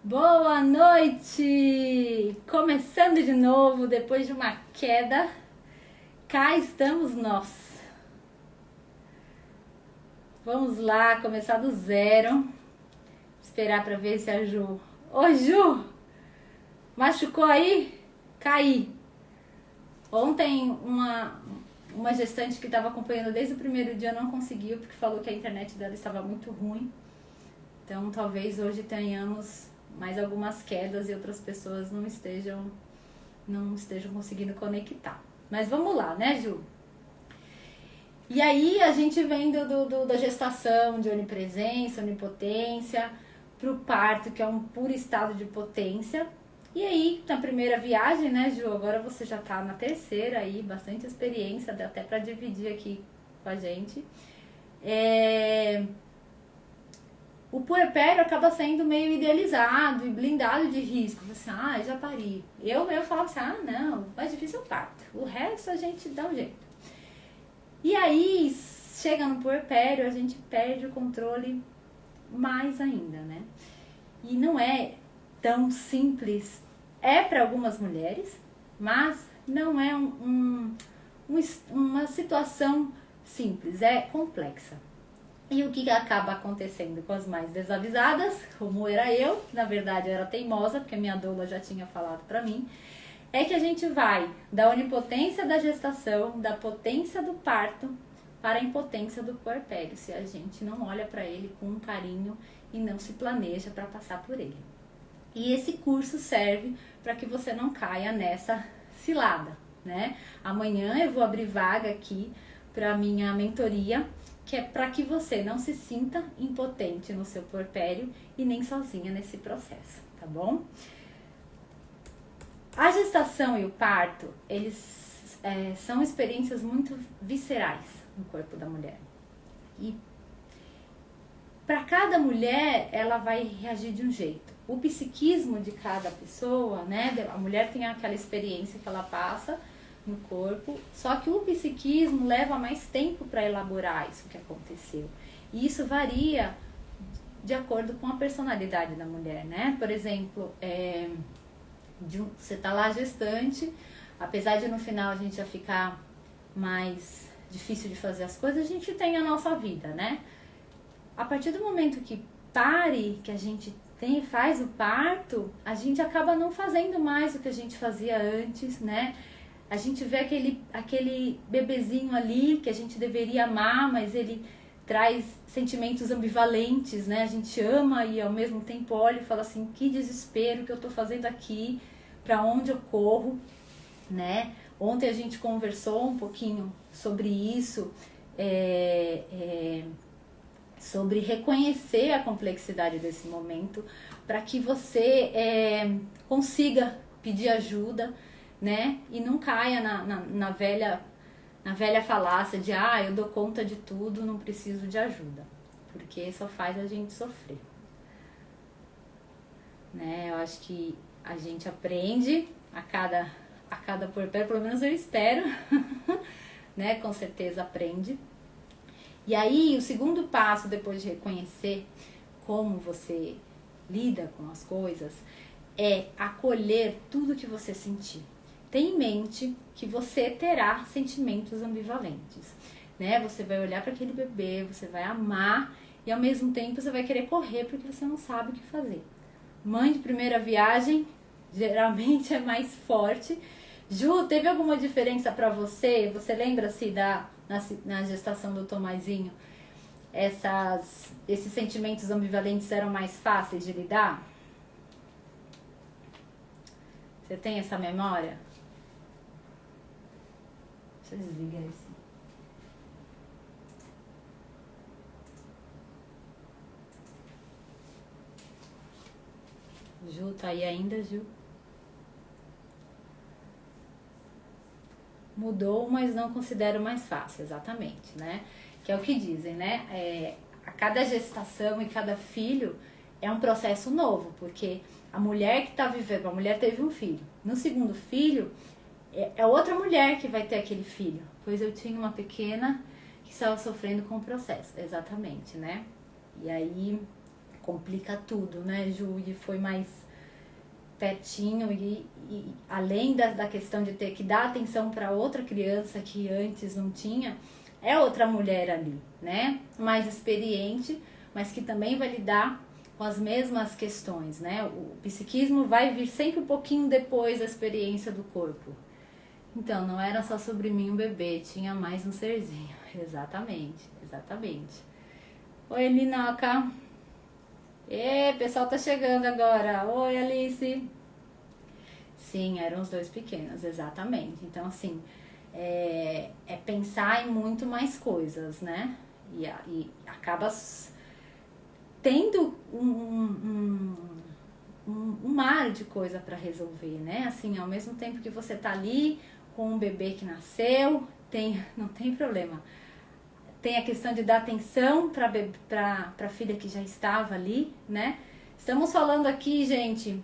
Boa noite! Começando de novo, depois de uma queda, cá estamos nós. Vamos lá, começar do zero. Esperar para ver se a Ju... Ô Ju! Machucou aí? Caí. Ontem uma gestante que estava acompanhando desde o primeiro dia não conseguiu, porque falou que a internet dela estava muito ruim. Então talvez hoje tenhamos mais algumas quedas e outras pessoas não estejam conseguindo conectar. Mas vamos lá, né, Ju? E aí a gente vem da gestação, de onipresença, onipotência, pro parto, que é um puro estado de potência. E aí, na primeira viagem, né, Ju? Agora você já tá na terceira aí, bastante experiência, dá até pra dividir aqui com a gente. O puerpério acaba sendo meio idealizado e blindado de risco. Assim, já pari. Eu falava assim, não, mais difícil é o parto. O resto a gente dá um jeito. E aí, chega no puerpério, a gente perde o controle mais ainda, né? E não é tão simples. É para algumas mulheres, mas não é uma situação simples, é complexa. E o que acaba acontecendo com as mais desavisadas, como era eu, que na verdade eu era teimosa, porque a minha doula já tinha falado pra mim, é que a gente vai da onipotência da gestação, da potência do parto, para a impotência do puerpério, se a gente não olha para ele com um carinho e não se planeja para passar por ele. E esse curso serve para que você não caia nessa cilada, né? Amanhã eu vou abrir vaga aqui para minha mentoria, que é para que você não se sinta impotente no seu puerpério e nem sozinha nesse processo, tá bom? A gestação e o parto, eles são experiências muito viscerais no corpo da mulher. E para cada mulher, ela vai reagir de um jeito. O psiquismo de cada pessoa, né? A mulher tem aquela experiência que ela passa no corpo, só que o psiquismo leva mais tempo para elaborar isso que aconteceu. E isso varia de acordo com a personalidade da mulher, né? Por exemplo, você tá lá gestante, apesar de no final a gente já ficar mais difícil de fazer as coisas, a gente tem a nossa vida, né? A partir do momento que que a gente faz o parto, a gente acaba não fazendo mais o que a gente fazia antes, né? A gente vê aquele bebezinho ali que a gente deveria amar, mas ele traz sentimentos ambivalentes, né? A gente ama e ao mesmo tempo olha e fala assim, que desespero que eu tô fazendo aqui, pra onde eu corro, né? Ontem a gente conversou um pouquinho sobre isso, sobre reconhecer a complexidade desse momento, para que você consiga pedir ajuda, né? E não caia na velha falácia de eu dou conta de tudo, não preciso de ajuda, porque só faz a gente sofrer, né? Eu acho que a gente aprende a cada puerpério, pelo menos eu espero, né? Com certeza aprende. E aí o segundo passo, depois de reconhecer como você lida com as coisas, é acolher tudo que você sentir. Tenha em mente que você terá sentimentos ambivalentes, né? Você vai olhar para aquele bebê, você vai amar e ao mesmo tempo você vai querer correr porque você não sabe o que fazer. Mãe de primeira viagem geralmente é mais forte. Ju, teve alguma diferença para você? Você lembra-se na gestação do Tomazinho? Esses sentimentos ambivalentes eram mais fáceis de lidar? Você tem essa memória? Deixa eu desligar isso. Ju, tá aí ainda, Ju? Mudou, mas não considero mais fácil, exatamente, né? Que é o que dizem, né? A cada gestação e cada filho é um processo novo, porque a mulher que tá vivendo, a mulher teve um filho. No segundo filho, é outra mulher que vai ter aquele filho. Pois eu tinha uma pequena que estava sofrendo com o processo, exatamente, né? E aí, complica tudo, né, Ju? E foi mais pertinho e além da questão de ter que dar atenção para outra criança que antes não tinha, é outra mulher ali, né? Mais experiente, mas que também vai lidar com as mesmas questões, né? O psiquismo vai vir sempre um pouquinho depois da experiência do corpo. Então, não era só sobre mim um bebê, tinha mais um serzinho. Exatamente, exatamente. Oi, Linoca. E pessoal tá chegando agora. Oi, Alice. Sim, eram os dois pequenos, exatamente. Então, assim, é pensar em muito mais coisas, né? E acaba tendo um mar de coisa para resolver, né? Assim, ao mesmo tempo que você tá ali com um bebê que nasceu, não tem problema. Tem a questão de dar atenção para a filha que já estava ali, né? Estamos falando aqui, gente,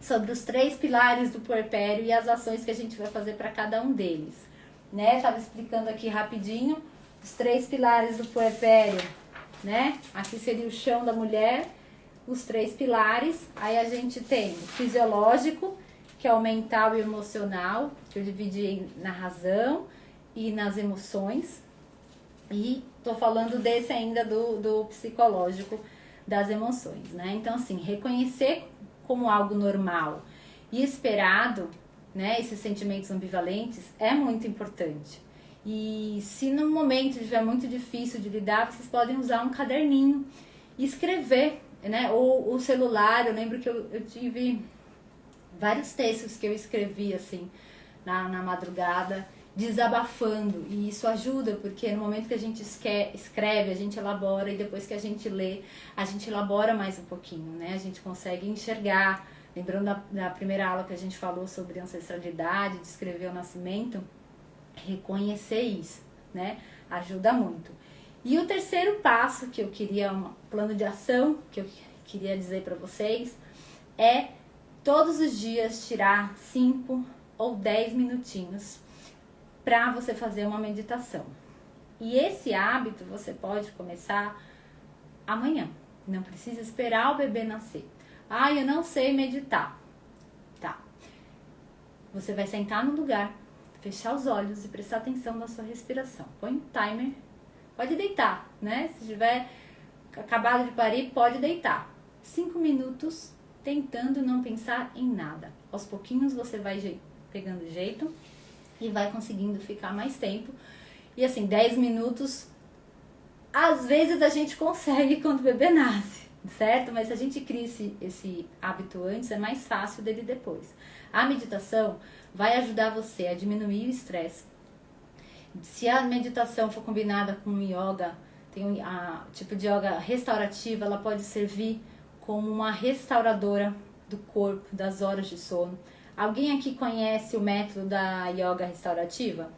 sobre os 3 pilares do puerpério e as ações que a gente vai fazer para cada um deles, né? Tava explicando aqui rapidinho os 3 pilares do puerpério, né? Aqui seria o chão da mulher, os 3 pilares. Aí a gente tem o fisiológico, que é o mental e o emocional, que eu dividi na razão e nas emoções. E tô falando desse ainda do psicológico, das emoções, né? Então, assim, reconhecer como algo normal e esperado, né, esses sentimentos ambivalentes é muito importante. E se no momento estiver muito difícil de lidar, vocês podem usar um caderninho e escrever, né? Ou o celular. Eu lembro que eu tive vários textos que eu escrevi assim na madrugada, desabafando, e isso ajuda, porque no momento que a gente escreve, a gente elabora, e depois que a gente lê, a gente elabora mais um pouquinho, né? A gente consegue enxergar, lembrando da primeira aula que a gente falou sobre ancestralidade, descrever o nascimento, reconhecer isso, né? Ajuda muito. E o terceiro passo que eu queria, um plano de ação que eu queria dizer para vocês, é todos os dias tirar 5 ou 10 minutinhos para você fazer uma meditação. E esse hábito você pode começar amanhã. Não precisa esperar o bebê nascer. Ah, eu não sei meditar. Tá. Você vai sentar no lugar, fechar os olhos e prestar atenção na sua respiração. Põe um timer. Pode deitar, né? Se tiver acabado de parir, pode deitar. 5 minutos tentando não pensar em nada. Aos pouquinhos você vai pegando jeito e vai conseguindo ficar mais tempo. E assim, 10 minutos, às vezes a gente consegue quando o bebê nasce, certo? Mas se a gente cria esse hábito antes, é mais fácil dele depois. A meditação vai ajudar você a diminuir o estresse. Se a meditação for combinada com o yoga, tem a tipo de yoga restaurativa, ela pode servir como uma restauradora do corpo, das horas de sono. Alguém aqui conhece o método da yoga restaurativa?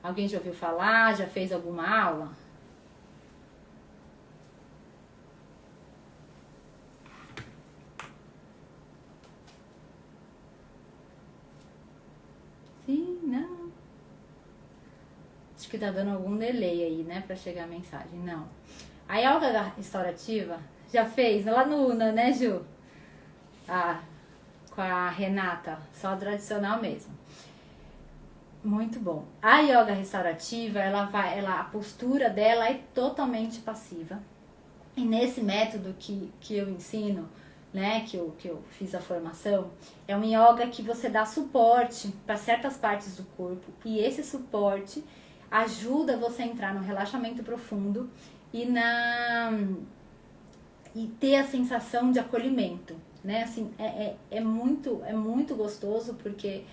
Alguém já ouviu falar? Já fez alguma aula? Sim, não. Acho que tá dando algum delay aí, né, pra chegar a mensagem. Não. A yoga restaurativa já fez lá no Una, né, Ju? Com a Renata, só tradicional mesmo. Muito bom. A yoga restaurativa, a postura dela é totalmente passiva. E nesse método que eu ensino, né, que eu fiz a formação, é um yoga que você dá suporte para certas partes do corpo, e esse suporte ajuda você a entrar no relaxamento profundo e ter a sensação de acolhimento, né? Assim, é muito gostoso, porque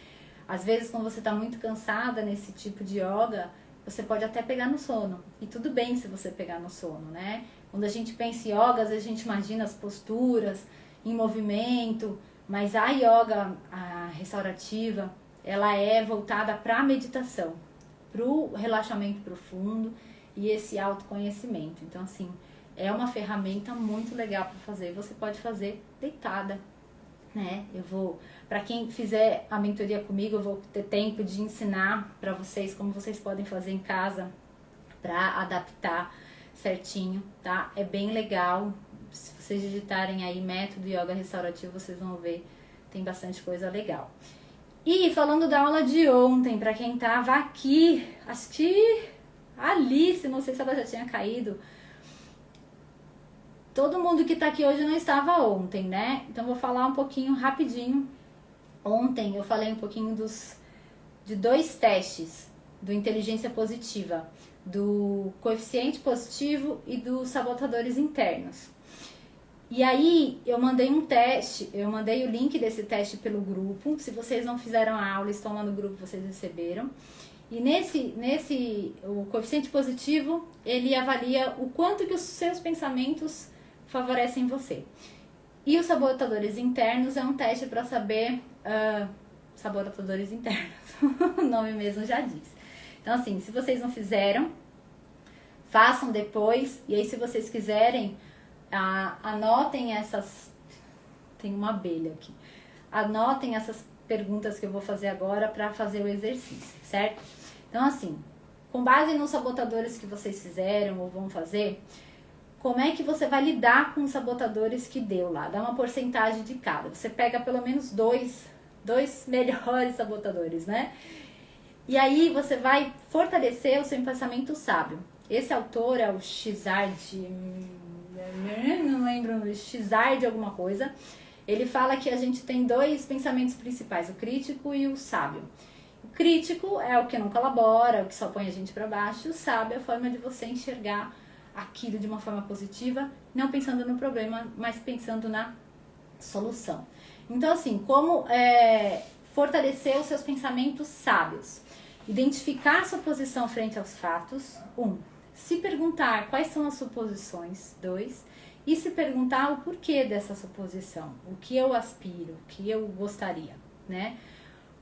às vezes quando você está muito cansada nesse tipo de yoga, você pode até pegar no sono, e tudo bem se você pegar no sono, né? Quando a gente pensa em yoga, às vezes a gente imagina as posturas em movimento, mas a yoga restaurativa, ela é voltada para a meditação, para o relaxamento profundo e esse autoconhecimento. Então, assim, é uma ferramenta muito legal para fazer. Você pode fazer deitada, né? Para quem fizer a mentoria comigo, eu vou ter tempo de ensinar para vocês como vocês podem fazer em casa para adaptar certinho, tá? É bem legal, se vocês digitarem aí método yoga restaurativo, vocês vão ver, tem bastante coisa legal. E falando da aula de ontem, para quem tava aqui, assistir Alice, não sei se ela já tinha caído. Todo mundo que tá aqui hoje não estava ontem, né? Então vou falar um pouquinho rapidinho. Ontem eu falei um pouquinho de 2 testes do inteligência positiva, do coeficiente positivo e dos sabotadores internos. E aí eu mandei um teste, eu mandei o link desse teste pelo grupo. Se vocês não fizeram a aula, estão lá no grupo, vocês receberam. E o coeficiente positivo, ele avalia o quanto que os seus pensamentos favorecem você. E os sabotadores internos é um teste para saber... sabotadores internos, o nome mesmo já diz. Então assim, se vocês não fizeram, façam depois. E aí se vocês quiserem, anotem essas... Tem uma abelha aqui. Anotem essas perguntas que eu vou fazer agora para fazer o exercício, certo? Então assim, com base nos sabotadores que vocês fizeram ou vão fazer, como é que você vai lidar com os sabotadores que deu lá? Dá uma porcentagem de cada. Você pega pelo menos dois melhores sabotadores, né? E aí você vai fortalecer o seu pensamento sábio. Esse autor é o Xizard, não lembro, Xizard alguma coisa. Ele fala que a gente tem 2 pensamentos principais, o crítico e o sábio. O crítico é o que não colabora, o que só põe a gente para baixo. O sábio é a forma de você enxergar aquilo de uma forma positiva, não pensando no problema, mas pensando na solução. Então assim, como fortalecer os seus pensamentos sábios? Identificar a sua posição frente aos fatos. 1. Se perguntar quais são as suposições. 2. E se perguntar o porquê dessa suposição. O que eu aspiro, o que eu gostaria, né?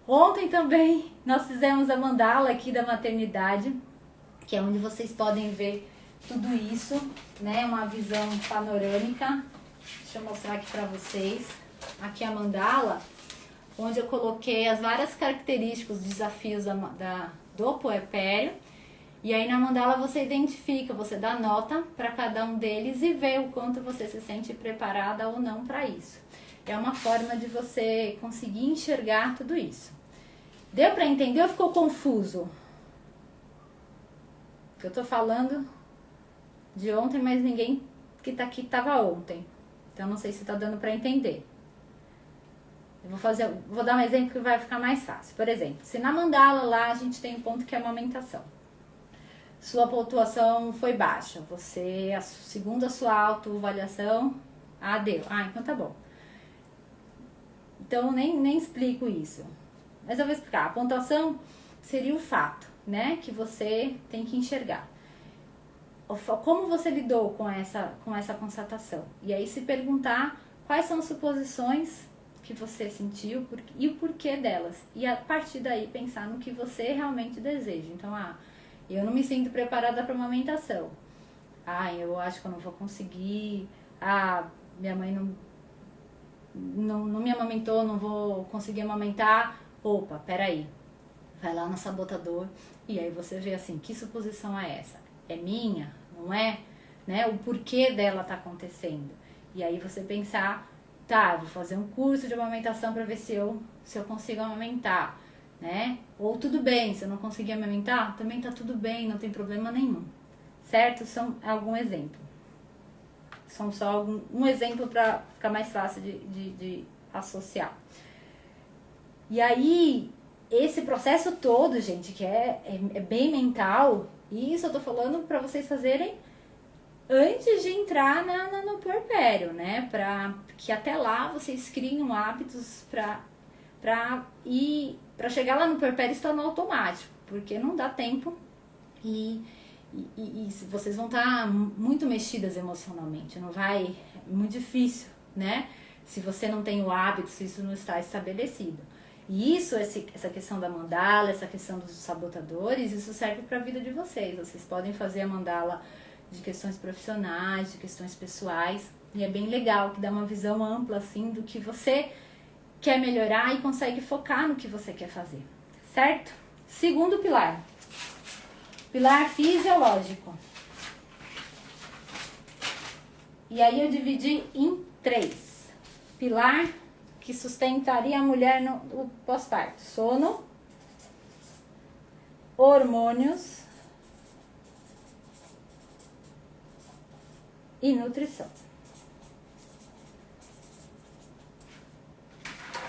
Ontem também nós fizemos a mandala aqui da maternidade, que é onde vocês podem ver tudo isso, né? Uma visão panorâmica. Deixa eu mostrar aqui para vocês. Aqui a mandala, onde eu coloquei as várias características, os desafios do puerpério. E aí na mandala você identifica, você dá nota para cada um deles e vê o quanto você se sente preparada ou não para isso. É uma forma de você conseguir enxergar tudo isso. Deu para entender ou ficou confuso? Que eu tô falando de ontem, mas ninguém que tá aqui tava ontem. Então não sei se tá dando para entender. Eu vou dar um exemplo que vai ficar mais fácil. Por exemplo, se na mandala lá a gente tem um ponto que é a amamentação. Sua pontuação foi baixa. Segundo a sua autoavaliação, deu. Então tá bom. Então nem explico isso. Mas eu vou explicar. A pontuação seria o fato, né? Que você tem que enxergar. Como você lidou com essa constatação? E aí se perguntar quais são as suposições que você sentiu e o porquê delas. E a partir daí pensar no que você realmente deseja. Então, eu não me sinto preparada para amamentação. Eu acho que eu não vou conseguir. Minha mãe não me amamentou, não vou conseguir amamentar. Opa, peraí. Vai lá no sabotador e aí você vê assim, que suposição é essa? É minha? Não é? Né? O porquê dela tá acontecendo. E aí você pensar, vou fazer um curso de amamentação para ver se eu consigo amamentar, né? Ou tudo bem, se eu não conseguir amamentar, também tá tudo bem, não tem problema nenhum. Certo? São algum exemplo. São só um exemplo para ficar mais fácil de associar. E aí, esse processo todo, gente, que é bem mental, e isso eu tô falando para vocês fazerem antes de entrar no puerpério, né? Para que até lá vocês criem hábitos para chegar lá no puerpério e estar no automático, porque não dá tempo e vocês vão estar muito mexidas emocionalmente, é muito difícil, né? Se você não tem o hábito, se isso não está estabelecido. E essa questão da mandala, essa questão dos sabotadores, isso serve para a vida de vocês. Vocês podem fazer a mandala de questões profissionais, de questões pessoais, e é bem legal, que dá uma visão ampla assim do que você quer melhorar e consegue focar no que você quer fazer, certo? Segundo pilar, pilar fisiológico. E aí eu dividi em 3. Pilar que sustentaria a mulher no pós-parto: sono, hormônios e nutrição.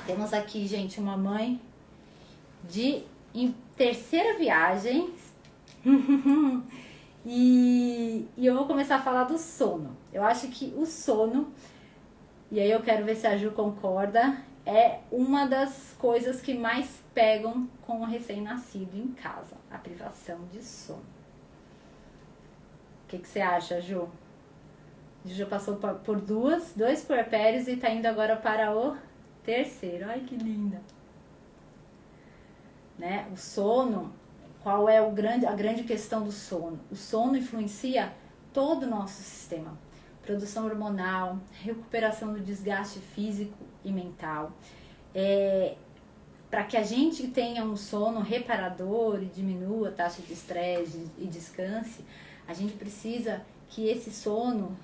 Temos aqui, gente, uma mãe em terceira viagem. E eu vou começar a falar do sono. Eu acho que o sono, e aí eu quero ver se a Ju concorda, é uma das coisas que mais pegam com o recém-nascido em casa, a privação de sono. O que você acha, Ju? A Ju já passou por dois puerpérios e tá indo agora para o terceiro. Ai, que linda! Né? O sono, qual é a grande questão do sono? O sono influencia todo o nosso sistema. Produção hormonal, recuperação do desgaste físico e mental. Para que a gente tenha um sono reparador e diminua a taxa de estresse e descanse, a gente precisa que esse sono,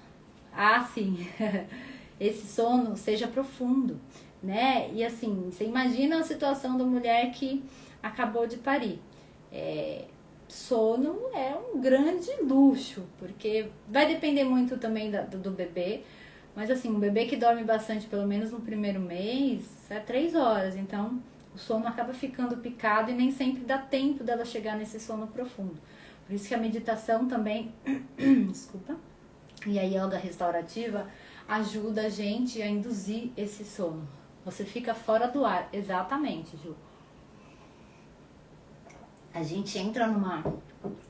esse sono seja profundo, né? E assim, você imagina a situação da mulher que acabou de parir. Sono é um grande luxo, porque vai depender muito também do bebê, mas assim, um bebê que dorme bastante, pelo menos no primeiro mês, é 3 horas, então o sono acaba ficando picado e nem sempre dá tempo dela chegar nesse sono profundo. Por isso que a meditação também, desculpa, e a yoga restaurativa ajuda a gente a induzir esse sono. Você fica fora do ar, exatamente, Ju. A gente entra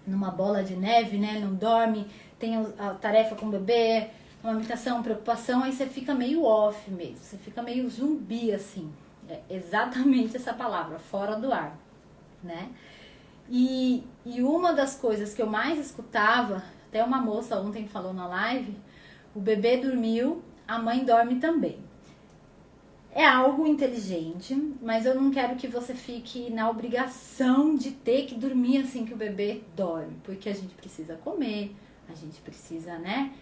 numa bola de neve, né? Não dorme, tem a tarefa com o bebê, uma amamentação, preocupação, aí você fica meio off mesmo, você fica meio zumbi, assim. É exatamente essa palavra, fora do ar, né? E uma das coisas que eu mais escutava, até uma moça ontem falou na live, o bebê dormiu, a mãe dorme também. É algo inteligente, mas eu não quero que você fique na obrigação de ter que dormir assim que o bebê dorme, porque a gente precisa comer, a gente precisa, né,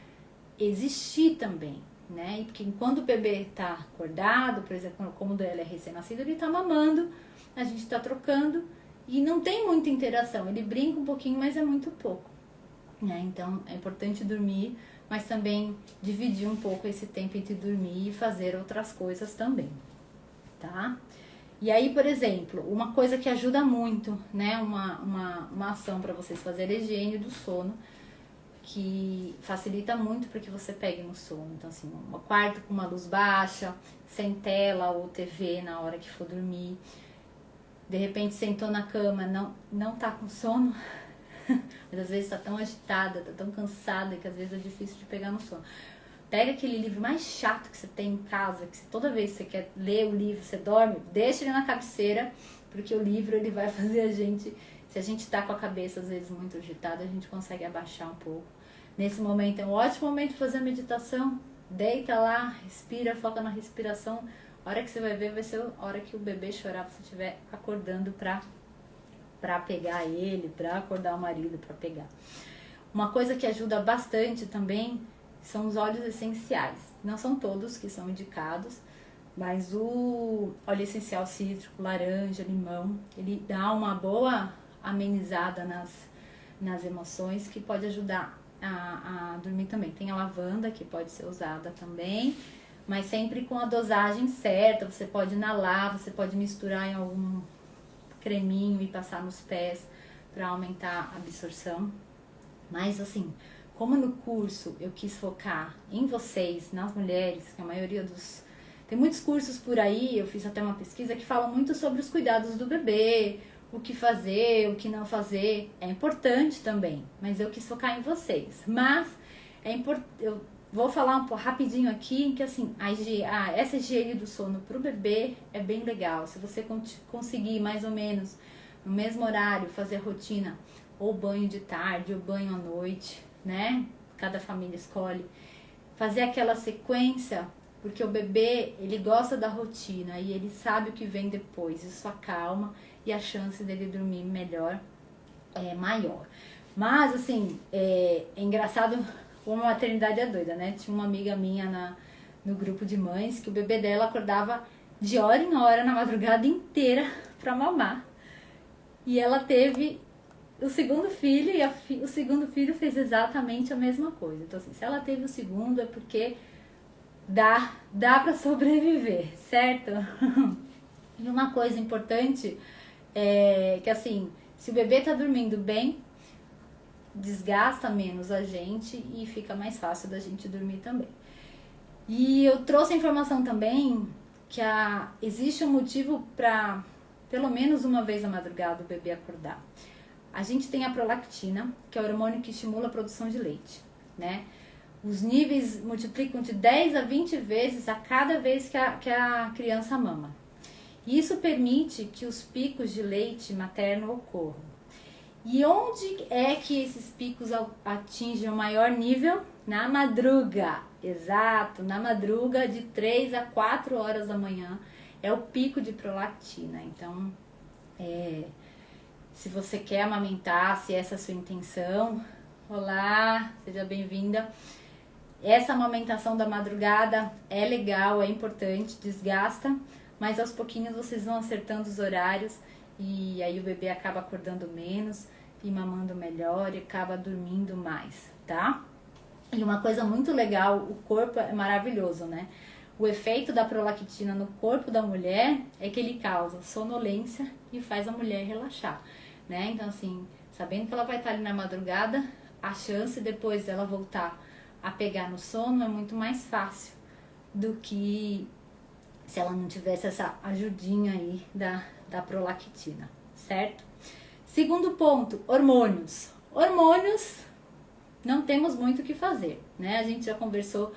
existir também, né? E porque enquanto o bebê tá acordado, por exemplo, como o dela é recém-nascido, ele tá mamando, a gente tá trocando e não tem muita interação, ele brinca um pouquinho, mas é muito pouco, né? Então é importante dormir, mas também dividir um pouco esse tempo entre dormir e fazer outras coisas também, tá? E aí, por exemplo, uma coisa que ajuda muito, né, uma ação para vocês fazerem a higiene do sono, que facilita muito para que você pegue no sono. Então, assim, um quarto com uma luz baixa, sem tela ou TV na hora que for dormir. De repente, sentou na cama, não tá com sono, mas às vezes tá tão agitada, tá tão cansada que às vezes é difícil de pegar no sono. Pega aquele livro mais chato que você tem em casa, que toda vez que você quer ler o livro, você dorme, deixa ele na cabeceira, porque o livro ele vai fazer a gente, se a gente tá com a cabeça às vezes muito agitada, a gente consegue abaixar um pouco. Nesse momento é um ótimo momento de fazer a meditação, deita lá, respira, foca na respiração. A hora que você vai ver, vai ser a hora que o bebê chorar, você estiver acordando pra pegar ele, pra acordar o marido, pra pegar. Uma coisa que ajuda bastante também são os óleos essenciais. Não são todos que são indicados, mas o óleo essencial cítrico, laranja, limão, ele dá uma boa amenizada nas emoções, que pode ajudar a dormir também. Tem a lavanda, que pode ser usada também, mas sempre com a dosagem certa. Você pode inalar, você pode misturar em algum creminho e passar nos pés para aumentar a absorção. Mas assim, como no curso eu quis focar em vocês, nas mulheres, que a maioria dos... Tem muitos cursos por aí, eu fiz até uma pesquisa que fala muito sobre os cuidados do bebê, o que fazer, o que não fazer. É importante também, mas eu quis focar em vocês. Mas eu vou falar um pouco rapidinho aqui, que assim, essa higiene do sono pro bebê é bem legal. Se você conseguir mais ou menos no mesmo horário fazer a rotina, ou banho de tarde, ou banho à noite, né? Cada família escolhe. Fazer aquela sequência, porque o bebê, ele gosta da rotina e ele sabe o que vem depois. Isso acalma e a chance dele dormir melhor é maior. Mas, assim, é engraçado, como a maternidade é doida, né? Tinha uma amiga minha no grupo de mães que o bebê dela acordava de hora em hora, na madrugada inteira, pra mamar. E ela teve o segundo filho e o segundo filho fez exatamente a mesma coisa. Então, assim, se ela teve o segundo é porque dá pra sobreviver, certo? E uma coisa importante é que, assim, se o bebê tá dormindo bem, desgasta menos a gente e fica mais fácil da gente dormir também. E eu trouxe a informação também que existe um motivo para, pelo menos uma vez na madrugada, o bebê acordar. A gente tem a prolactina, que é o hormônio que estimula a produção de leite, né? Os níveis multiplicam de 10 a 20 vezes a cada vez que a criança mama. Isso permite que os picos de leite materno ocorram. E onde é que esses picos atingem o maior nível? Na madruga, exato, na madruga de 3 a 4 horas da manhã é o pico de prolactina. Então, se você quer amamentar, se essa é a sua intenção, olá, seja bem-vinda. Essa amamentação da madrugada é legal, é importante, desgasta, mas aos pouquinhos vocês vão acertando os horários e aí o bebê acaba acordando menos e mamando melhor e acaba dormindo mais, tá? E uma coisa muito legal, o corpo é maravilhoso, né? O efeito da prolactina no corpo da mulher é que ele causa sonolência e faz a mulher relaxar, né? Então, assim, sabendo que ela vai estar ali na madrugada, a chance depois dela voltar a pegar no sono é muito mais fácil do que se ela não tivesse essa ajudinha aí da prolactina, certo? Segundo ponto, hormônios. Hormônios, não temos muito o que fazer, né? A gente já conversou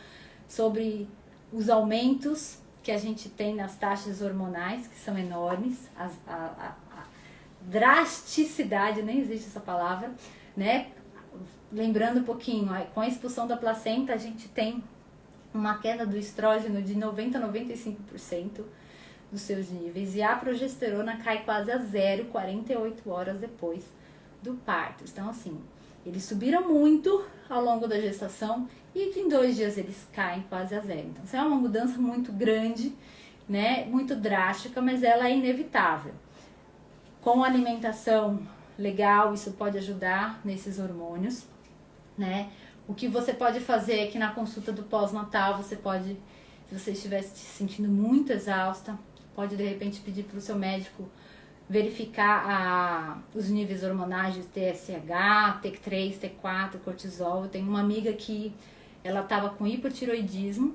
sobre os aumentos que a gente tem nas taxas hormonais, que são enormes, a drasticidade, nem existe essa palavra, né? Lembrando um pouquinho, com a expulsão da placenta, a gente tem uma queda do estrógeno de 90% a 95% dos seus níveis. E a progesterona cai quase a zero 48 horas depois do parto. Então, assim, eles subiram muito ao longo da gestação e em 2 dias eles caem quase a zero. Então, isso é uma mudança muito grande, né? Muito drástica, mas ela é inevitável. Com a alimentação legal, isso pode ajudar nesses hormônios, né? O que você pode fazer é que na consulta do pós-natal, você pode, se você estiver se sentindo muito exausta, pode de repente pedir para o seu médico verificar os níveis hormonais de TSH, T3, T4, cortisol. Eu tenho uma amiga que ela estava com hipotiroidismo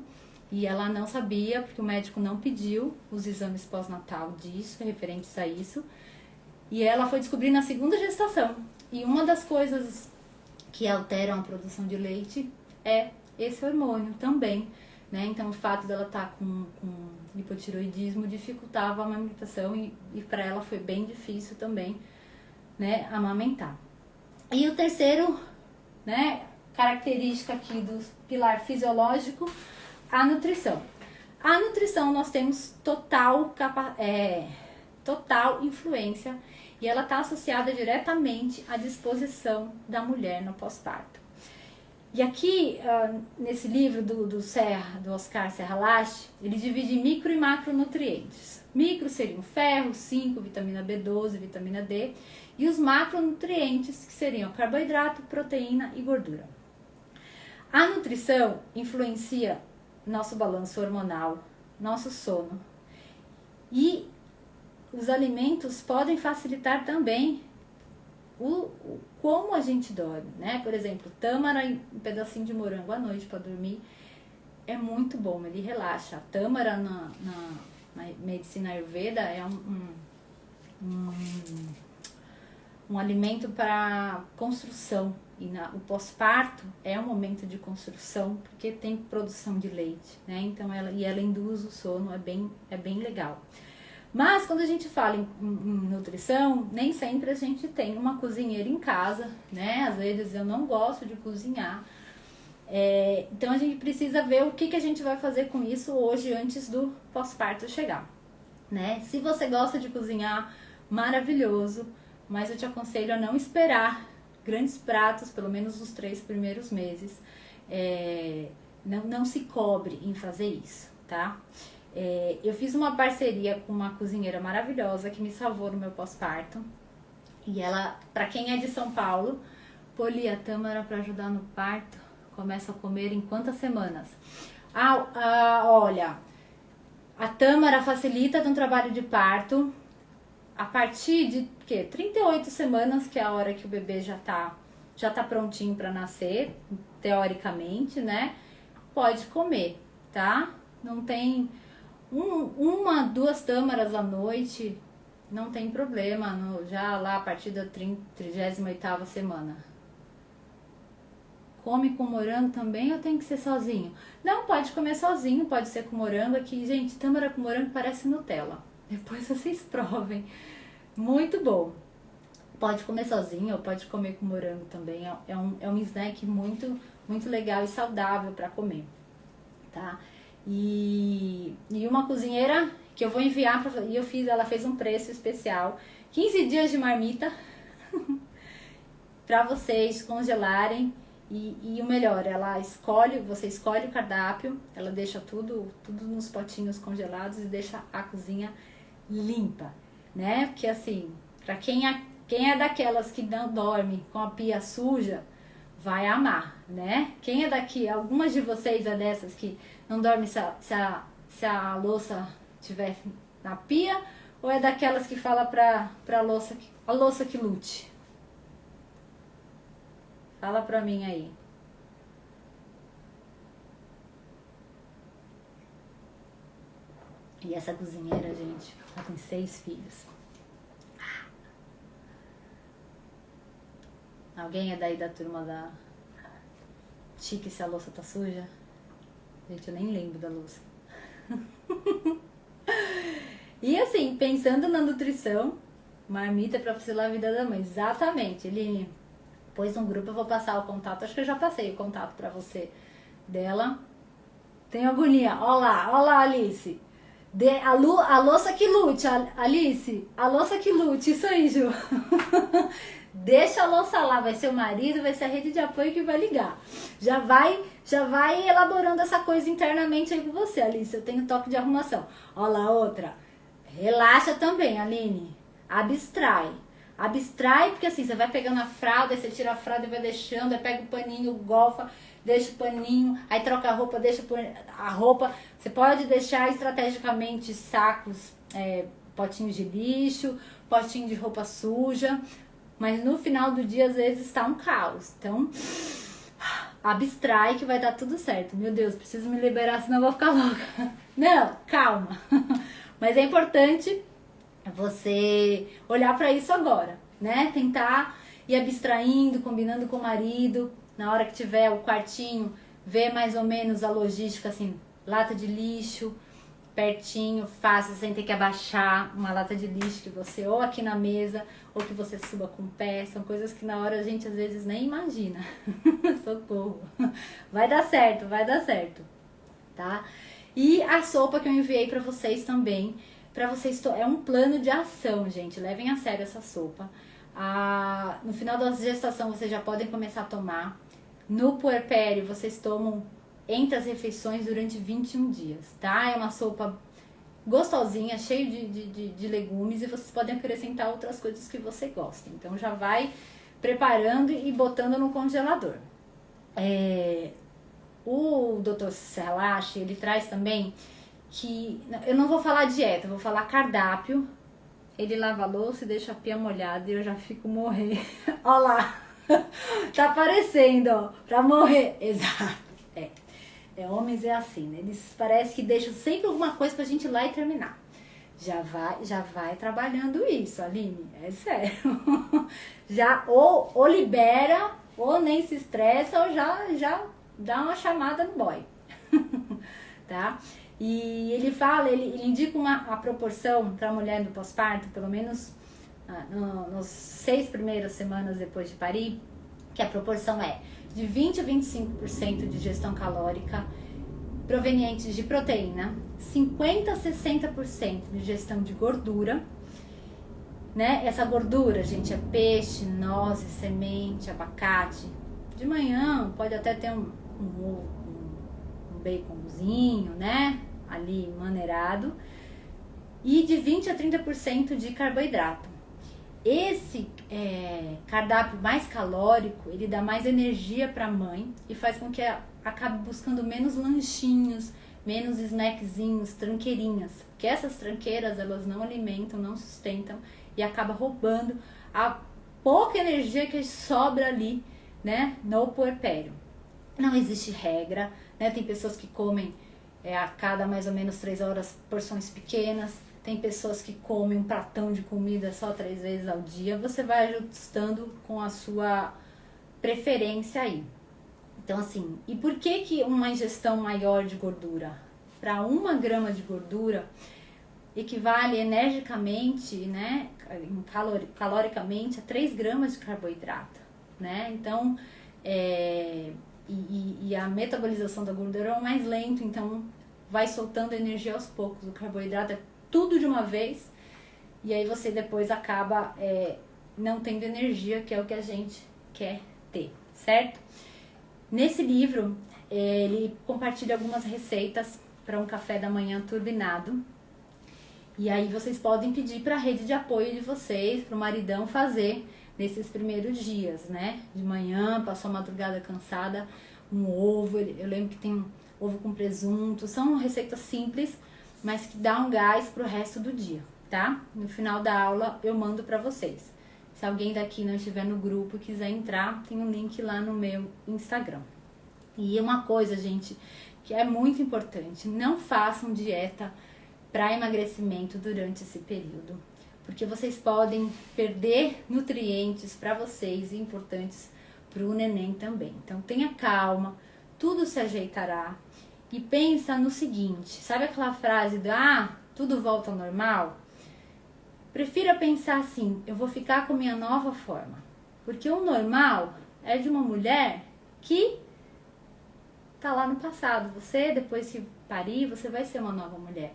e ela não sabia, porque o médico não pediu os exames pós-natal disso, referentes a isso. E ela foi descobrir na segunda gestação. E uma das coisas que alteram a produção de leite é esse hormônio também, né? Então, o fato dela estar com hipotiroidismo dificultava a amamentação e para ela foi bem difícil também, né, amamentar. E o terceiro, né, característica aqui do pilar fisiológico, a nutrição. A nutrição nós temos total influência e ela está associada diretamente à disposição da mulher no pós-parto. E aqui, nesse livro do Oscar Serra Lache, ele divide micro e macronutrientes. Micro seriam ferro, zinco, vitamina B12, vitamina D. E os macronutrientes, que seriam carboidrato, proteína e gordura. A nutrição influencia nosso balanço hormonal, nosso sono. E os alimentos podem facilitar também como a gente dorme, né? Por exemplo, tâmara e um pedacinho de morango à noite para dormir é muito bom, ele relaxa. A tâmara na medicina Ayurveda é um alimento para construção. E o pós-parto é um momento de construção, porque tem produção de leite, né? Então ela induz o sono, é bem legal. Mas quando a gente fala em nutrição, nem sempre a gente tem uma cozinheira em casa, né? Às vezes eu não gosto de cozinhar. Então a gente precisa ver o que a gente vai fazer com isso hoje antes do pós-parto chegar, né? Se você gosta de cozinhar, maravilhoso, mas eu te aconselho a não esperar grandes pratos, pelo menos nos 3 primeiros meses. não se cobre em fazer isso, tá? Eu fiz uma parceria com uma cozinheira maravilhosa que me salvou no meu pós-parto. E ela, pra quem é de São Paulo, polir a tâmara para ajudar no parto, começa a comer em quantas semanas? Olha, a tâmara facilita no trabalho de parto a partir de 38 semanas, que é a hora que o bebê já tá prontinho para nascer, teoricamente, né? Pode comer, tá? Não tem uma, 2 tâmaras à noite, não tem problema, já lá a partir da 38ª semana. Come com morango também ou tem que ser sozinho? Não, pode comer sozinho, pode ser com morango. Aqui, gente, tâmara com morango parece Nutella. Depois vocês provem. Muito bom. Pode comer sozinho ou pode comer com morango também. É um snack muito, muito legal e saudável para comer, tá? E uma cozinheira que eu vou enviar, ela fez um preço especial. 15 dias de marmita para vocês congelarem. E o melhor, você escolhe o cardápio, ela deixa tudo nos potinhos congelados e deixa a cozinha limpa, né? Porque assim, pra quem é daquelas que não dorme com a pia suja, vai amar, né? Quem é daqui, algumas de vocês é dessas que não dorme se a louça estiver na pia, ou é daquelas que fala pra louça que lute? Fala pra mim aí. E essa cozinheira, gente, ela tem 6 filhos. Alguém é daí da turma da Chique se a louça tá suja? Gente, eu nem lembro da louça. E assim, pensando na nutrição, marmita pra facilitar a vida da mãe. Exatamente, Eline. Depois no grupo eu vou passar o contato, acho que eu já passei o contato pra você dela. Tem agonia, ó lá, Alice. A louça que lute, Alice, a louça que lute, isso aí, Ju. Deixa a louça lá, vai ser o marido, vai ser a rede de apoio que vai ligar. Já vai elaborando essa coisa internamente aí com você, Alice, eu tenho toque de arrumação. Ó lá, outra. Relaxa também, Aline, abstrai, porque assim, você vai pegando a fralda, aí você tira a fralda e vai deixando, aí pega o paninho, golfa, deixa o paninho, aí troca a roupa, deixa a roupa. Você pode deixar estrategicamente sacos, potinhos de lixo, potinho de roupa suja, mas no final do dia às vezes tá um caos. Então, abstrai que vai dar tudo certo. Meu Deus, preciso me liberar, senão eu vou ficar louca. Não, calma. Mas é importante você olhar pra isso agora, né? Tentar ir abstraindo, combinando com o marido. Na hora que tiver o quartinho, ver mais ou menos a logística, assim, lata de lixo, pertinho, fácil, sem ter que abaixar uma lata de lixo que você ou aqui na mesa, ou que você suba com o pé. São coisas que na hora a gente às vezes nem imagina. Socorro. Vai dar certo, tá? E a sopa que eu enviei pra vocês também, é um plano de ação, gente. Levem a sério essa sopa. No final da gestação vocês já podem começar a tomar. No puerpério vocês tomam entre as refeições durante 21 dias, tá? É uma sopa gostosinha, cheia de legumes, e vocês podem acrescentar outras coisas que você gosta. Então já vai preparando e botando no congelador. O Dr. Salache, ele traz também que... Eu não vou falar dieta, eu vou falar cardápio. Ele lava a louça e deixa a pia molhada e eu já fico morrendo. Ó lá, tá aparecendo, ó, pra morrer. Exato, homens é assim, né? Eles parecem que deixam sempre alguma coisa pra gente ir lá e terminar. Já vai trabalhando isso, Aline, é sério. Já ou libera, ou nem se estressa, ou já dá uma chamada no boy. Tá? E ele fala, ele indica a proporção para a mulher no pós-parto, pelo menos nos 6 primeiras semanas depois de parir, que a proporção é de 20 a 25% de digestão calórica provenientes de proteína, 50 a 60% de digestão de gordura, né? Essa gordura, gente, é peixe, nozes, semente, abacate. De manhã pode até ter um ovo com um baconzinho, né? Ali maneirado. E de 20 a 30% de carboidrato. Esse cardápio mais calórico, ele dá mais energia para a mãe e faz com que ela acabe buscando menos lanchinhos, menos snackzinhos, tranqueirinhas. Porque essas tranqueiras, elas não alimentam, não sustentam e acaba roubando a pouca energia que sobra ali, né, no puerpério. Não existe regra, né? Tem pessoas que comem a cada mais ou menos 3 horas porções pequenas. Tem pessoas que comem um pratão de comida só 3 vezes ao dia. Você vai ajustando com a sua preferência aí. Então, assim, e por que uma ingestão maior de gordura? Para 1 grama de gordura, equivale energicamente, né, caloricamente, a 3 gramas de carboidrato, né? Então, e a metabolização da gordura é o mais lento, então vai soltando energia aos poucos. O carboidrato é tudo de uma vez, e aí você depois acaba não tendo energia, que é o que a gente quer ter, certo? Nesse livro, ele compartilha algumas receitas para um café da manhã turbinado, e aí vocês podem pedir para a rede de apoio de vocês, para o maridão fazer nesses primeiros dias, né? De manhã, passou a madrugada cansada, um ovo, eu lembro que tem um ovo com presunto, são receitas simples, mas que dá um gás pro resto do dia, tá? No final da aula eu mando pra vocês. Se alguém daqui não estiver no grupo e quiser entrar, tem um link lá no meu Instagram. E uma coisa, gente, que é muito importante, não façam dieta para emagrecimento durante esse período, porque vocês podem perder nutrientes para vocês importantes para o neném também. Então tenha calma, tudo se ajeitará. E pensa no seguinte, sabe aquela frase do tudo volta ao normal? Prefira pensar assim, eu vou ficar com minha nova forma. Porque o normal é de uma mulher que tá lá no passado. Você, depois que parir, você vai ser uma nova mulher.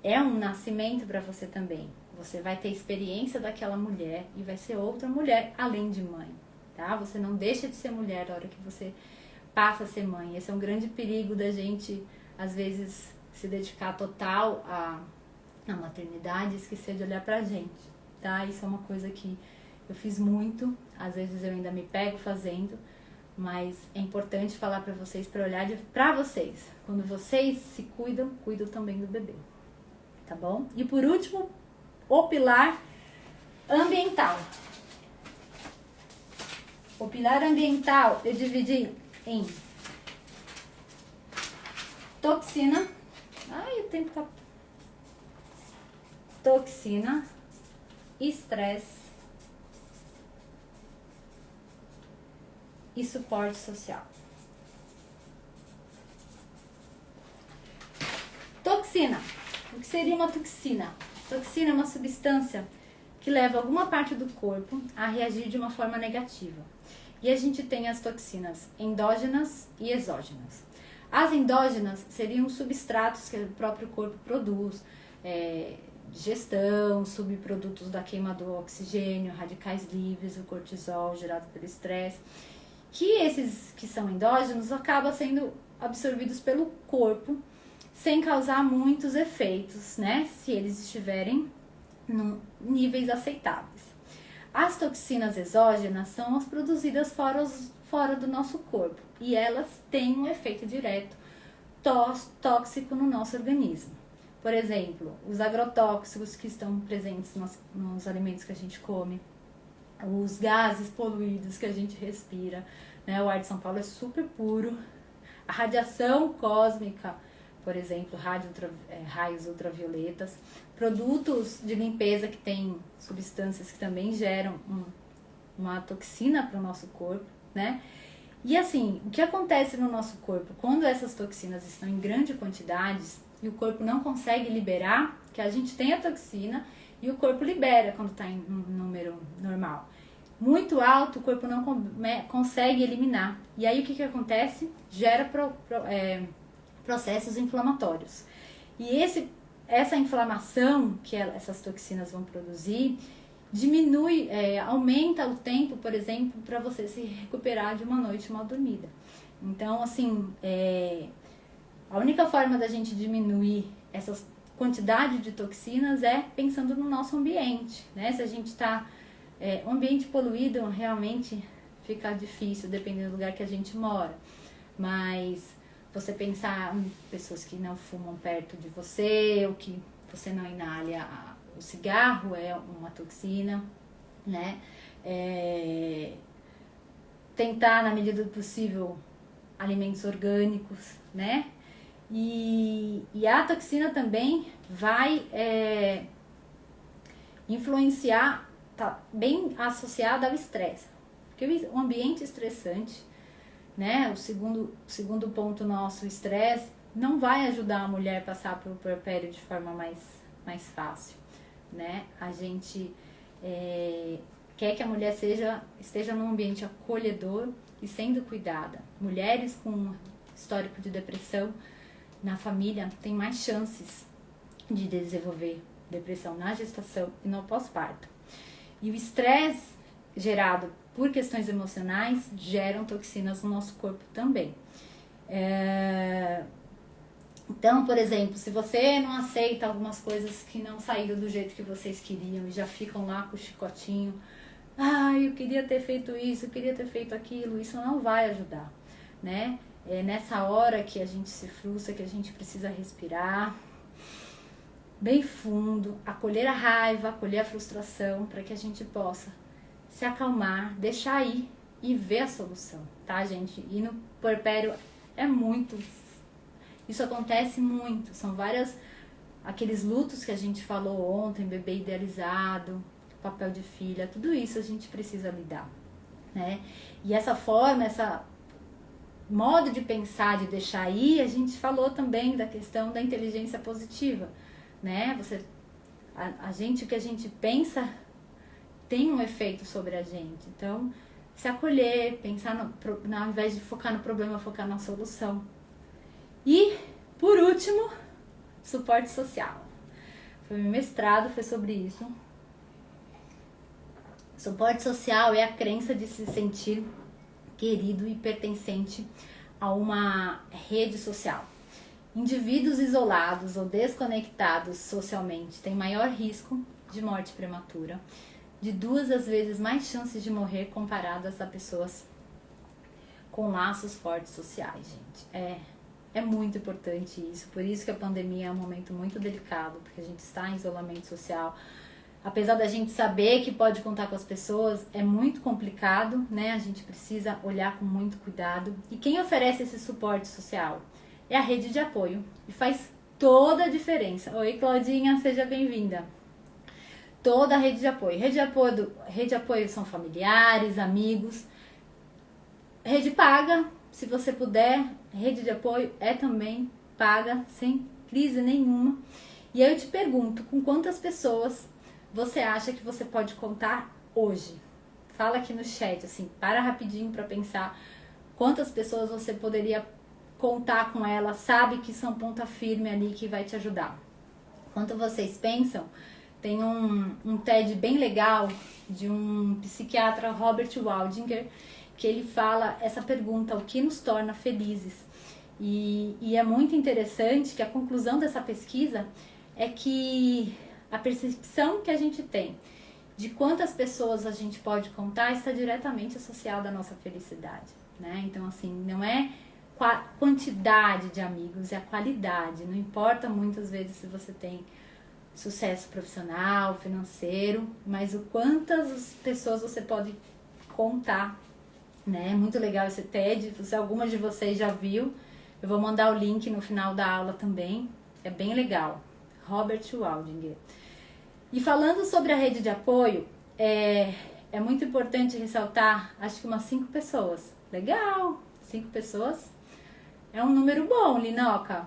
É um nascimento para você também. Você vai ter experiência daquela mulher e vai ser outra mulher além de mãe, tá? Você não deixa de ser mulher na hora que você passa a ser mãe. Esse é um grande perigo da gente, às vezes, se dedicar total à maternidade e esquecer de olhar pra gente, tá? Isso é uma coisa que eu fiz muito, às vezes eu ainda me pego fazendo, mas é importante falar pra vocês, pra olhar pra vocês. Quando vocês se cuidam, cuidam também do bebê, tá bom? E por último, o pilar ambiental. O pilar ambiental eu dividi em toxina. Ai, o tempo tá. Toxina, estresse e suporte social. Toxina. O que seria uma toxina? Toxina é uma substância que leva alguma parte do corpo a reagir de uma forma negativa. E a gente tem as toxinas endógenas e exógenas. As endógenas seriam substratos que o próprio corpo produz, digestão, subprodutos da queima do oxigênio, radicais livres, o cortisol gerado pelo estresse, que esses que são endógenos acabam sendo absorvidos pelo corpo sem causar muitos efeitos, né? Se eles estiverem em níveis aceitáveis. As toxinas exógenas são as produzidas fora do nosso corpo e elas têm um efeito direto tóxico no nosso organismo. Por exemplo, os agrotóxicos que estão presentes nos alimentos que a gente come, os gases poluídos que a gente respira, né? O ar de São Paulo é super puro, a radiação cósmica, por exemplo, raios ultravioletas, produtos de limpeza que têm substâncias que também geram uma toxina para o nosso corpo, né? E assim, o que acontece no nosso corpo quando essas toxinas estão em grandes quantidades e o corpo não consegue liberar, que a gente tem a toxina e o corpo libera quando está em um número normal. Muito alto, o corpo não consegue eliminar. E aí o que acontece? Gera processos inflamatórios. E essa inflamação que essas toxinas vão produzir aumenta o tempo, por exemplo, para você se recuperar de uma noite mal dormida. Então, assim, a única forma da gente diminuir essa quantidade de toxinas é pensando no nosso ambiente, né? Se a gente está... um ambiente poluído, realmente fica difícil, dependendo do lugar que a gente mora. Mas você pensar em pessoas que não fumam perto de você, ou que você não inala o cigarro, é uma toxina, né? Tentar, na medida do possível, alimentos orgânicos, né? E a toxina também vai influenciar, tá bem associada ao estresse. Porque o ambiente estressante, né? O segundo ponto nosso, o estresse, não vai ajudar a mulher a passar pelo puerpério de forma mais fácil, né? A gente quer que a mulher esteja num ambiente acolhedor e sendo cuidada. Mulheres com histórico de depressão na família têm mais chances de desenvolver depressão na gestação e no pós-parto. E o estresse gerado por questões emocionais geram toxinas no nosso corpo também. Então, por exemplo, se você não aceita algumas coisas que não saíram do jeito que vocês queriam e já ficam lá com o chicotinho, eu queria ter feito isso, eu queria ter feito aquilo, isso não vai ajudar, né? É nessa hora que a gente se frustra, que a gente precisa respirar bem fundo, acolher a raiva, acolher a frustração, para que a gente possa se acalmar, deixar ir e ver a solução, tá, gente? E no puerpério isso acontece muito, são aqueles lutos que a gente falou ontem, bebê idealizado, papel de filha, tudo isso a gente precisa lidar, né? E essa forma, essa modo de pensar, de deixar ir, a gente falou também da questão da inteligência positiva, né? O que a gente pensa tem um efeito sobre a gente. Então, se acolher, pensar ao invés de focar no problema, focar na solução. E, por último, suporte social. Meu mestrado foi sobre isso. Suporte social é a crença de se sentir querido e pertencente a uma rede social. Indivíduos isolados ou desconectados socialmente têm maior risco de morte prematura, de 2 vezes mais chances de morrer comparadas a pessoas com laços fortes sociais, gente. É muito importante isso, por isso que a pandemia é um momento muito delicado, porque a gente está em isolamento social. Apesar da gente saber que pode contar com as pessoas, é muito complicado, né? A gente precisa olhar com muito cuidado. E quem oferece esse suporte social é a rede de apoio. E faz toda a diferença. Oi, Claudinha, seja bem-vinda. Toda a rede de apoio. Rede de apoio são familiares, amigos. Rede paga, se você puder. Rede de apoio é também paga, sem crise nenhuma. E aí eu te pergunto, com quantas pessoas você acha que você pode contar hoje? Fala aqui no chat, assim, para rapidinho para pensar quantas pessoas você poderia contar com ela, sabe que são ponta firme ali que vai te ajudar. Enquanto vocês pensam, tem um TED bem legal de um psiquiatra, Robert Waldinger, que ele fala essa pergunta, o que nos torna felizes? E é muito interessante que a conclusão dessa pesquisa é que a percepção que a gente tem de quantas pessoas a gente pode contar está diretamente associada à nossa felicidade, né? Então, assim, não é quantidade de amigos, é a qualidade. Não importa muitas vezes se você tem sucesso profissional, financeiro, mas o quantas pessoas você pode contar, né? Muito legal esse TED, se alguma de vocês já viu, eu vou mandar o link no final da aula também, é bem legal. Robert Waldinger. E falando sobre a rede de apoio, é muito importante ressaltar, acho que umas 5 pessoas. Legal, 5 pessoas. É um número bom, Linoca.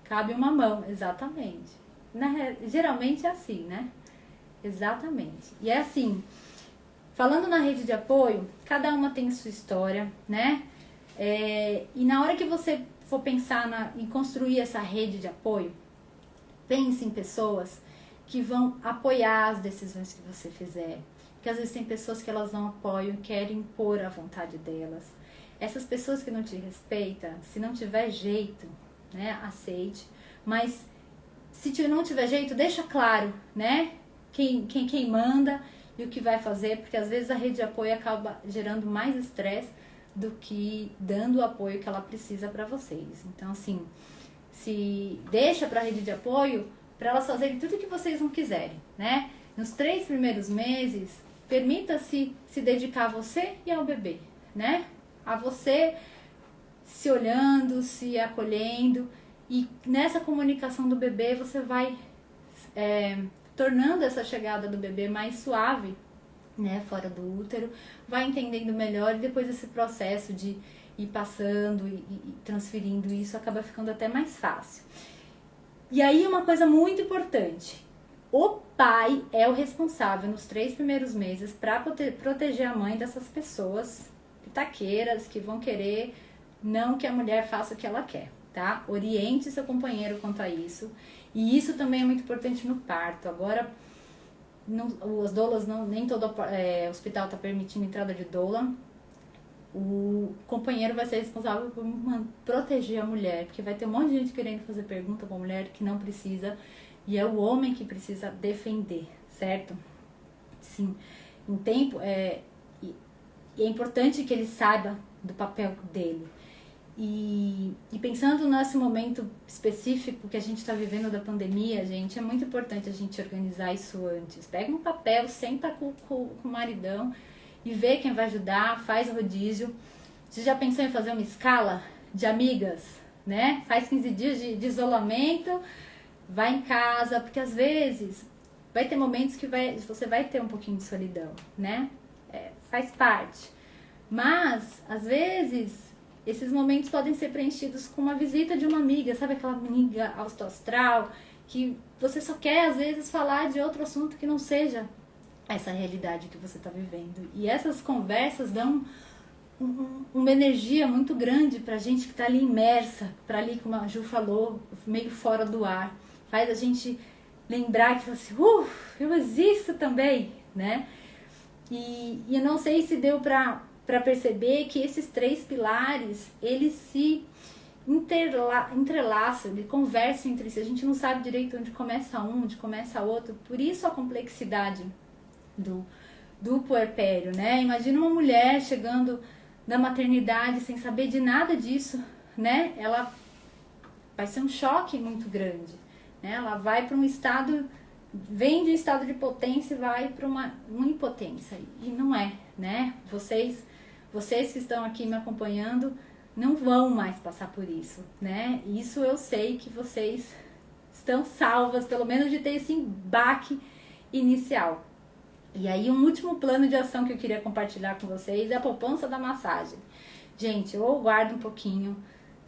Cabe uma mão, exatamente. Geralmente é assim, né? Exatamente. E é assim, falando na rede de apoio, cada uma tem sua história, né? E na hora que você for pensar em construir essa rede de apoio, pense em pessoas que vão apoiar as decisões que você fizer. Porque às vezes tem pessoas que elas não apoiam, querem impor a vontade delas. essas pessoas que não te respeitam, se não tiver jeito, né, aceite, mas se não tiver jeito, deixa claro, né, quem manda e o que vai fazer, porque às vezes a rede de apoio acaba gerando mais estresse do que dando o apoio que ela precisa para vocês. Então, assim, se deixa para a rede de apoio para elas fazerem tudo o que vocês não quiserem, né? Nos 3 primeiros meses, permita-se se dedicar a você e ao bebê, né? A você se olhando, se acolhendo, e nessa comunicação do bebê você vai tornando essa chegada do bebê mais suave, né, fora do útero, vai entendendo melhor, e depois esse processo de ir passando e transferindo isso acaba ficando até mais fácil. E aí uma coisa muito importante, o pai é o responsável nos 3 primeiros meses para proteger a mãe dessas pessoas pitaqueiras que vão querer não que a mulher faça o que ela quer, tá? Oriente seu companheiro quanto a isso. E isso também é muito importante no parto. Agora, as doulas, nem todo hospital está permitindo entrada de doula. O companheiro vai ser responsável por proteger a mulher, porque vai ter um monte de gente querendo fazer pergunta para a mulher que não precisa, e é o homem que precisa defender, certo? Sim, em tempo, é importante que ele saiba do papel dele. E pensando nesse momento específico que a gente está vivendo da pandemia, gente, é muito importante a gente organizar isso antes. Pega um papel, senta com o maridão e vê quem vai ajudar, faz rodízio. Você já pensou em fazer uma escala de amigas, né? Faz 15 dias de isolamento, vai em casa, porque às vezes vai ter momentos que você vai ter um pouquinho de solidão, né? Faz parte. Mas, às vezes, esses momentos podem ser preenchidos com uma visita de uma amiga, sabe aquela amiga alto astral, que você só quer, às vezes, falar de outro assunto que não seja essa realidade que você está vivendo. E essas conversas dão uma energia muito grande pra gente que tá ali imersa, pra ali, como a Ju falou, meio fora do ar. Faz a gente lembrar que assim, eu existo também, né? E eu não sei se deu pra perceber que esses 3 pilares, eles se entrelaçam, eles conversam entre si. A gente não sabe direito onde começa um, onde começa outro. Por isso a complexidade do puerpério, né? Imagina uma mulher chegando na maternidade sem saber de nada disso, né? Ela vai ser um choque muito grande, né? Ela vai para um estado, vem de um estado de potência e vai para uma impotência, e não é, né? Vocês que estão aqui me acompanhando não vão mais passar por isso, né? Isso eu sei que vocês estão salvas, pelo menos de ter esse baque inicial. E aí um último plano de ação que eu queria compartilhar com vocês é a poupança da massagem. Gente, ou guarda um pouquinho,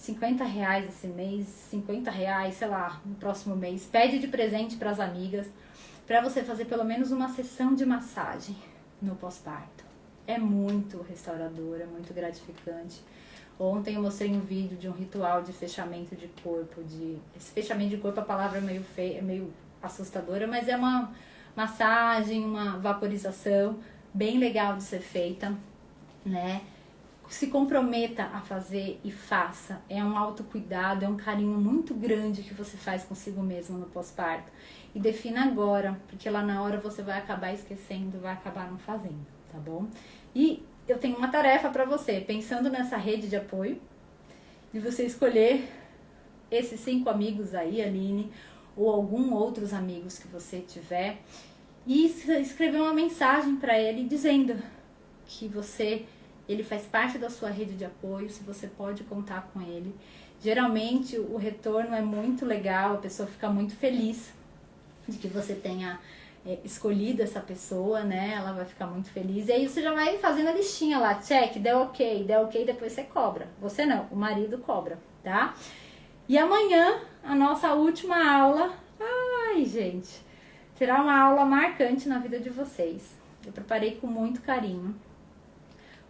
R$50 esse mês, R$50, sei lá, no próximo mês, pede de presente para as amigas, para você fazer pelo menos uma sessão de massagem no pós-parto. É muito restaurador, é muito gratificante. Ontem eu mostrei um vídeo de um ritual de fechamento de corpo. Esse fechamento de corpo, a palavra é meio feia, é meio assustadora, mas é uma massagem, uma vaporização bem legal de ser feita, né? Se comprometa a fazer e faça. É um autocuidado, é um carinho muito grande que você faz consigo mesmo no pós-parto. E defina agora, porque lá na hora você vai acabar esquecendo, vai acabar não fazendo, tá bom? E eu tenho uma tarefa para você, pensando nessa rede de apoio, de você escolher esses 5 amigos aí, Aline, ou algum outros amigos que você tiver, e escrever uma mensagem para ele dizendo que ele faz parte da sua rede de apoio, se você pode contar com ele. Geralmente o retorno é muito legal, a pessoa fica muito feliz de que você tenha escolhido essa pessoa, né? Ela vai ficar muito feliz. E aí você já vai fazendo a listinha lá, check, deu ok, depois você cobra. Você não, o marido cobra, tá? E amanhã, a nossa última aula, ai gente, será uma aula marcante na vida de vocês. Eu preparei com muito carinho.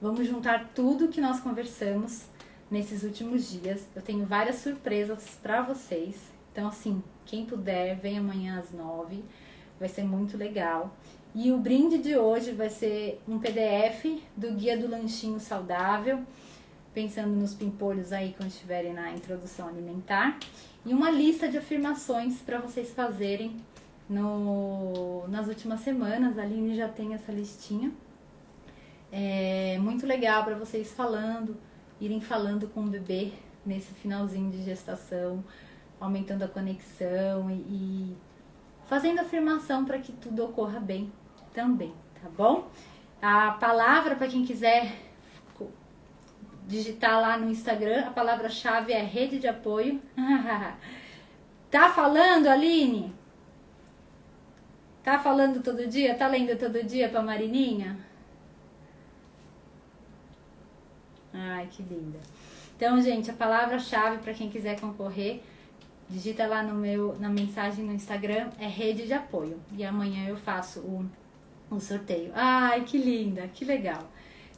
Vamos juntar tudo que nós conversamos nesses últimos dias. Eu tenho várias surpresas para vocês. Então, assim, quem puder, vem amanhã às 9. Vai ser muito legal. E o brinde de hoje vai ser um PDF do Guia do Lanchinho Saudável, pensando nos pimpolhos aí quando estiverem na introdução alimentar. E uma lista de afirmações para vocês fazerem nas últimas semanas. A Aline já tem essa listinha. É muito legal para vocês irem falando com o bebê nesse finalzinho de gestação, aumentando a conexão e fazendo afirmação para que tudo ocorra bem também, tá bom? A palavra, para quem quiser digitar lá no Instagram, a palavra-chave é rede de apoio. Tá falando, Aline? Tá falando todo dia? Tá lendo todo dia pra Marininha? Ai, que linda. Então, gente, a palavra-chave para quem quiser concorrer, digita lá na mensagem no Instagram, é rede de apoio. E amanhã eu faço o sorteio. Ai, que linda, que legal.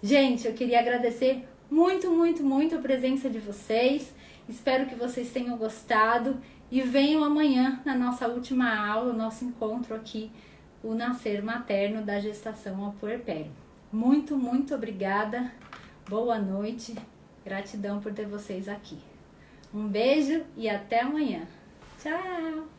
Gente, eu queria agradecer muito, muito, muito a presença de vocês. Espero que vocês tenham gostado e venham amanhã na nossa última aula, o nosso encontro aqui, o nascer materno da gestação ao puerpério. Muito, muito obrigada. Boa noite. Gratidão por ter vocês aqui. Um beijo e até amanhã. Tchau!